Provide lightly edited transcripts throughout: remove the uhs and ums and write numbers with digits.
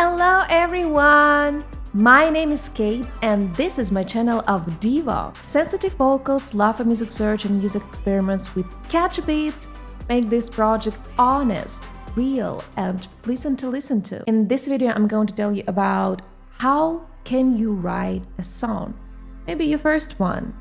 Hello everyone! My name is Kate and this is my channel AvDiva. Sensitive vocals, love for music search and music experiments with catchy beats make this project honest, real and pleasant to listen to. In this video I'm going to tell you about how can you write a song, maybe your first one.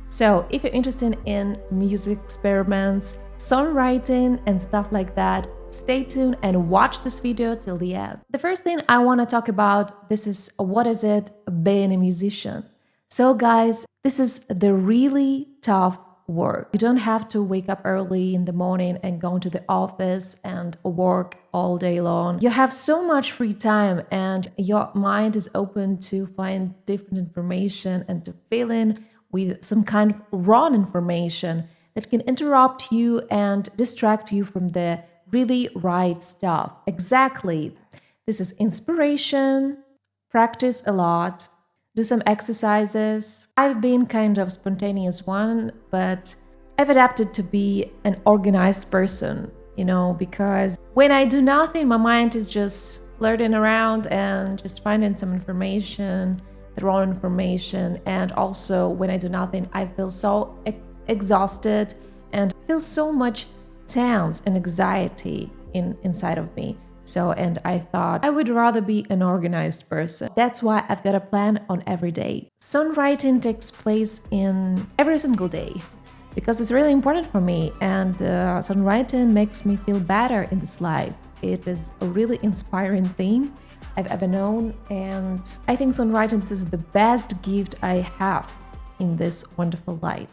So if you're interested in music experiments, songwriting and stuff like that, stay tuned and watch this video till the end. The first thing I want to talk about is what is it being a musician? So guys, this is the really tough work. You don't have to wake up early in the morning and go to the office and work all day long. You have so much free time and your mind is open to find different information and to fill in with some kind of raw information that can interrupt you and distract you from the really right stuff. Exactly. This is inspiration, practice a lot, do some exercises. I've been kind of spontaneous one, but I've adapted to be an organized person, because when I do nothing, my mind is just flirting around and just finding some information, the wrong information. And also when I do nothing, I feel so exhausted and feel so much tense and anxiety inside of me. And I thought I would rather be an organized person. That's why I've got a plan on every day. Songwriting takes place in every single day because it's really important for me, and songwriting makes me feel better in this life. It is a really inspiring thing I've ever known, and I think songwriting is the best gift I have in this wonderful life.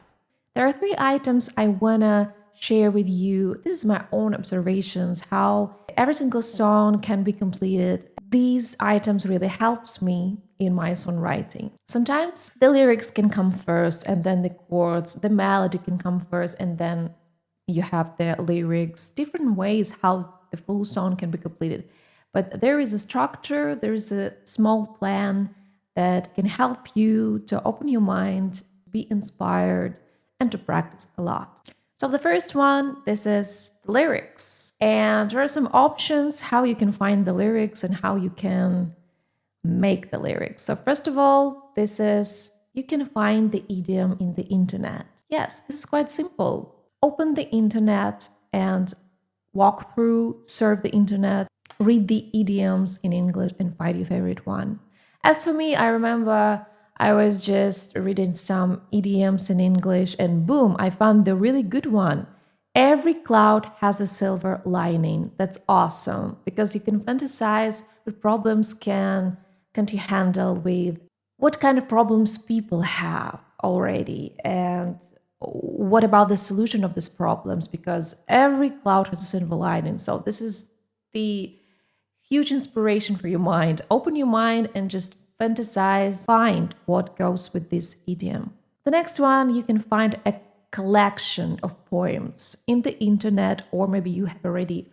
There are 3 items I wanna share with you. This is my own observations, how every single song can be completed. These items really helps me in my songwriting. Sometimes the lyrics can come first and then the chords, the melody can come first and then you have the lyrics, different ways how the full song can be completed. But there is a structure, there is a small plan that can help you to open your mind, be inspired, and to practice a lot. So the first one, this is lyrics. And there are some options how you can find the lyrics and how you can make the lyrics. So first of all, you can find the idiom in the internet. Yes, this is quite simple. Open the internet and walk through, surf the internet, read the idioms in English and find your favorite one. As for me, I remember I was just reading some idioms in English and boom, I found the really good one. Every cloud has a silver lining. That's awesome because you can fantasize what problems can you handle with, what kind of problems people have already, and what about the solution of these problems, because every cloud has a silver lining. So this is the huge inspiration for your mind. Open your mind and just fantasize, find what goes with this idiom. The next one, you can find a collection of poems in the internet, or maybe you have already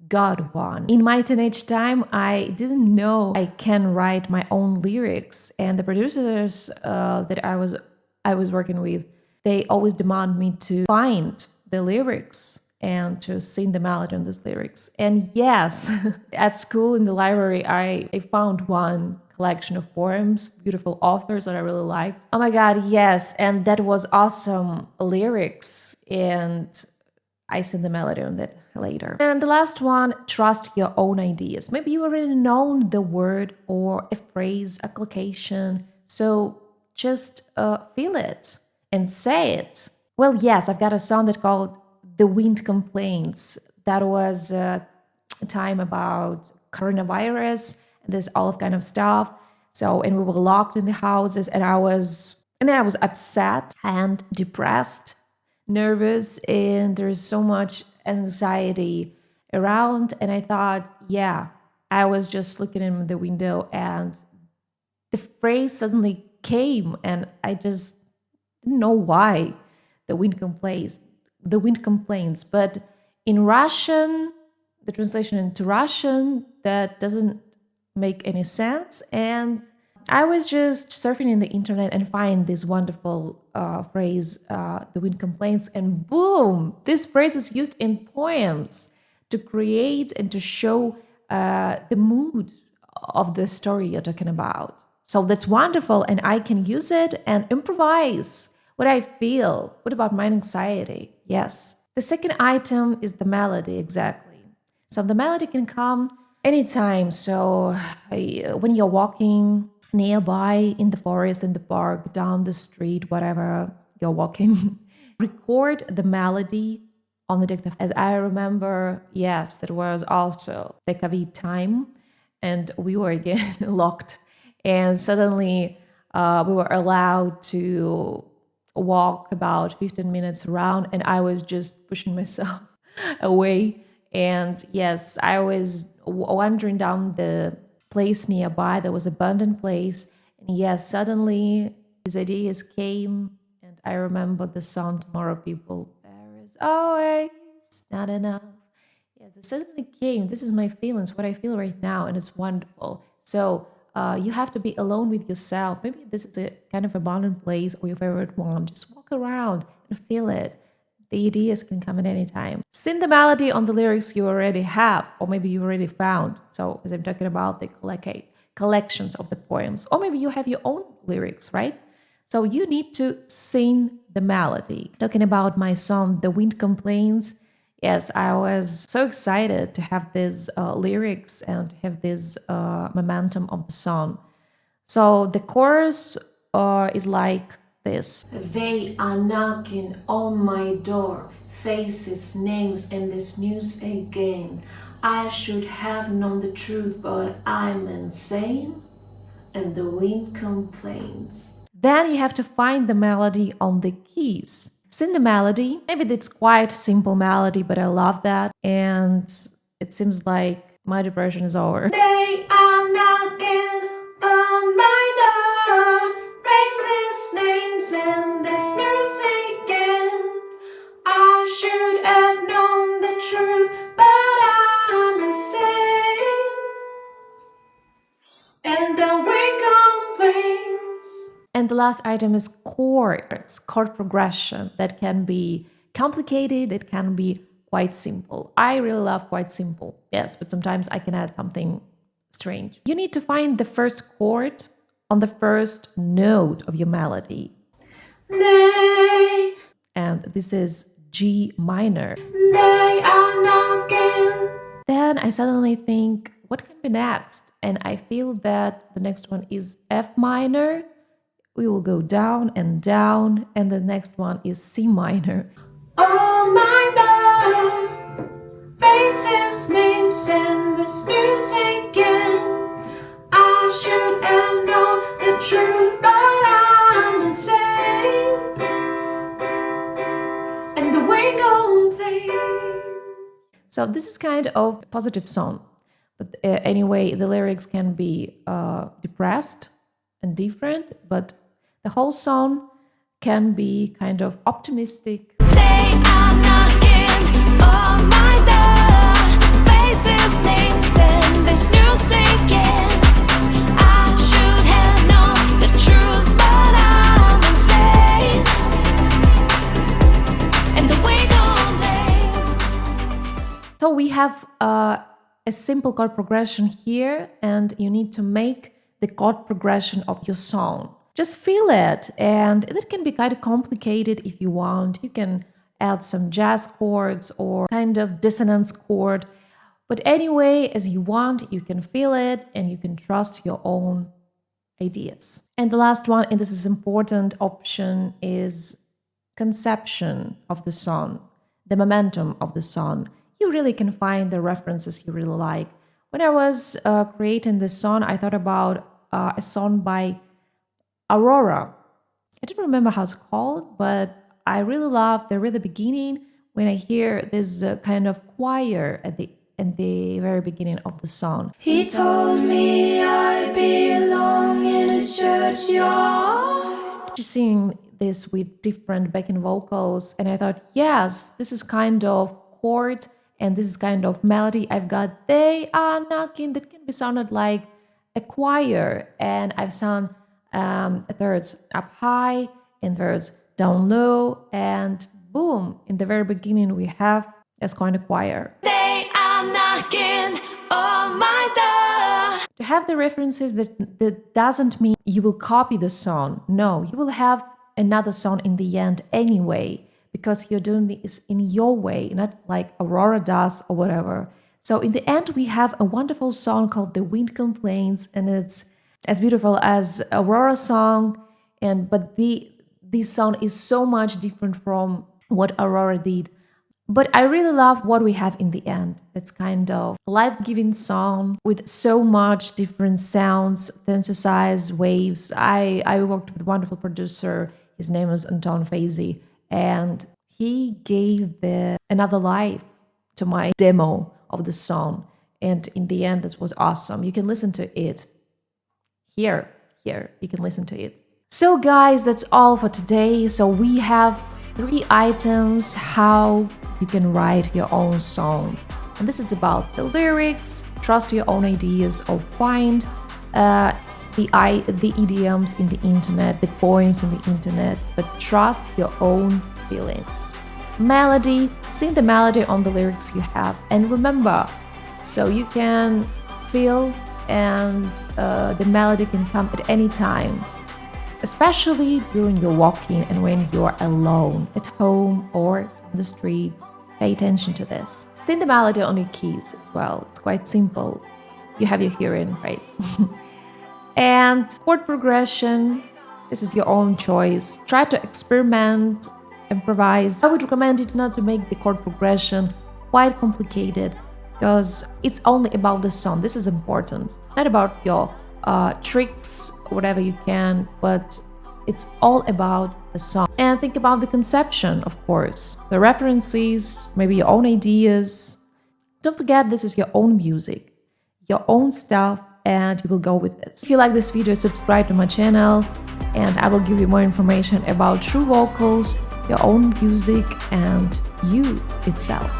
got one. In my teenage time, I didn't know I can write my own lyrics, and the producers that I was working with, they always demand me to find the lyrics and to sing the melody on these lyrics. And yes, at school in the library, I found one collection of poems, beautiful authors that I really liked. Oh my God, yes, and that was awesome lyrics, and I sing the melody on that later. And the last one, trust your own ideas. Maybe you already know the word or a phrase, a collocation, so just feel it and say it. Well, yes, I've got a song that called The Wind Complains. That was a time about coronavirus. There's all kind of stuff. And we were locked in the houses, and I was upset and depressed, nervous, and there's so much anxiety around. And I thought, yeah, I was just looking in the window and the phrase suddenly came, and I just didn't know why. The wind complains. But in Russian, the translation into Russian, that doesn't make any sense. And I was just surfing in the internet and find this wonderful phrase, the wind complains, and boom, this phrase is used in poems to create and to show the mood of the story you're talking about. So that's wonderful, and I can use it and improvise what I feel. What about my anxiety? Yes. The second item is the melody, exactly. So the melody can come anytime. So when you're walking nearby in the forest, in the park, down the street, whatever you're walking, record the melody on the dictaphone. As I remember, yes, that was also the COVID time, and we were again locked, and suddenly we were allowed to walk about 15 minutes around, and I was just pushing myself away. And yes, I was wandering down the place nearby. There was an abandoned place, and yes, suddenly these ideas came, and I remember the song "Tomorrow People." There is always not enough. Yes, it suddenly came. This is my feelings, what I feel right now, and it's wonderful. So you have to be alone with yourself. Maybe this is a kind of abandoned place or your favorite one. Just walk around and feel it. The ideas can come at any time. Sing the melody on the lyrics you already have, or maybe you already found. So as I'm talking about the collections of the poems, or maybe you have your own lyrics, right? So you need to sing the melody. Talking about my song, The Wind Complains, yes, I was so excited to have these lyrics and to have this momentum of the song. So the chorus is like this. They are knocking on my door, faces, names, and this news again. I should have known the truth, but I'm insane, and the wind complains. Then you have to find the melody on the keys. Sing the melody. Maybe it's quite simple melody, but I love that. And it seems like my depression is over. They are knocking on my door, faces, names, and this news again. I should have known the truth, but I'm insane, and the wind complains. And the last item is chords, chord progression. That can be complicated, it can be quite simple. I really love quite simple, yes, but sometimes I can add something strange. You need to find the first chord on the first note of your melody. They, and this is G minor. They are knocking. Then I suddenly think, what can be next? And I feel that the next one is F minor. We will go down, and the next one is C minor. Oh my God, faces, names, and this news again. I should have known the truth, but I'm insane, and the wind complains. So this is kind of a positive song, but anyway, the lyrics can be depressed and different, but the whole song can be kind of optimistic. They are knocking on my door, faces, names, and this news again. I should have known the truth, but I'm insane, and the wind complains. So we have a simple chord progression here, and you need to make the chord progression of your song. Just feel it, and it can be kind of complicated if you want. You can add some jazz chords or kind of dissonance chord. But anyway, as you want, you can feel it and you can trust your own ideas. And the last one, and this is important option, is conception of the song, the momentum of the song. You really can find the references you really like. When I was creating this song, I thought about a song by Aurora. I don't remember how it's called, but I really love the really beginning when I hear this kind of choir at the very beginning of the song. He told me I belong in a churchyard. Just singing this with different backing vocals, and I thought, yes, this is kind of chord and this is kind of melody. I've got they are knocking that can be sounded like a choir, and I've sung thirds up high and thirds down low, and boom, in the very beginning we have a kind of choir. They are knocking on my door. To have the references, that doesn't mean you will copy the song. No, you will have another song in the end anyway, because you're doing this in your way, not like Aurora does or whatever. So in the end, we have a wonderful song called The Wind Complains, and it's as beautiful as Aurora's song, but this song is so much different from what Aurora did. But I really love what we have in the end. It's kind of life-giving song with so much different sounds, synthesized waves. I worked with a wonderful producer. His name is Anton Fazy, and he gave another life to my demo of the song. And in the end, this was awesome. You can listen to it. Here, you can listen to it. So guys, that's all for today. So we have 3 items how you can write your own song. And this is about the lyrics, trust your own ideas, or find the idioms in the internet, the poems in the internet, but trust your own feelings. Melody, sing the melody on the lyrics you have. And remember, so you can feel and the melody can come at any time, especially during your walking and when you're alone at home or on the street. Pay attention to this. Sing the melody on your keys as well. It's quite simple. You have your hearing, right? And chord progression, this is your own choice. Try to experiment, improvise. I would recommend you not to make the chord progression quite complicated, because it's only about the song. This is important. Not about your tricks, whatever you can, but it's all about the song. And think about the conception, of course. The references, maybe your own ideas. Don't forget, this is your own music, your own stuff, and you will go with this. If you like this video, subscribe to my channel, and I will give you more information about true vocals, your own music, and you itself.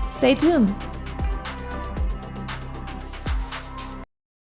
Stay tuned.